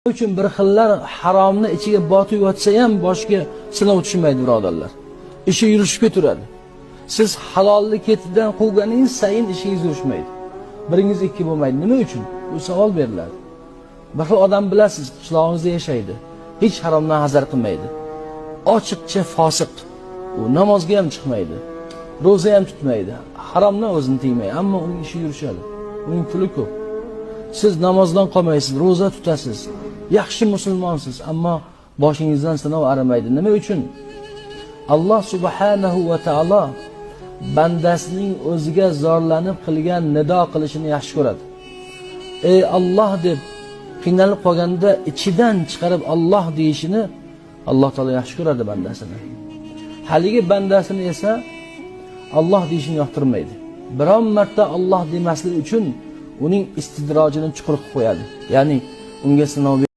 Uchun bir xillar haromni ichiga botib yotsa ham boshiga sinov tushmaydi, birodarlar. Ishi yurishib keturadi. Siz halolni ketidan quvganingiz sayin ishingiz yurishmaydi. Biringiz ikki bo'lmaydi. Nima uchun? Bu savol beriladi. Bir xil odam bilasiz, qishlog'ingizda yashaydi. Hech haromdan hazar qilmaydi. Ochiqcha fosiq. U namozga ham chiqmaydi. Roza ham tutmaydi. Haromdan o'zini tiymaydi, ammo uning ishi yurishadi. Uning puli ko'p. Siz namozdan qolmaysiz, roza tutasiz. Yaxshi musulmonsiz, ammo boshingizdan sinov arimaydi. Nima uchun? Alloh subhanahu va taolo bandasining o'ziga zorlanib qilgan nido qilishini yaxshi ko'radi. Ey Alloh deb qiynalib qolganda ichidan chiqarib Alloh deyishini Alloh taolo yaxshi ko'radi bandasini. Haligi bandasini esa Alloh deyishini yoqtirmaydi. Biron marta Alloh demaslik uchun uning istidrojini chuqur qilib qo'yadi. Ya'ni unga sinov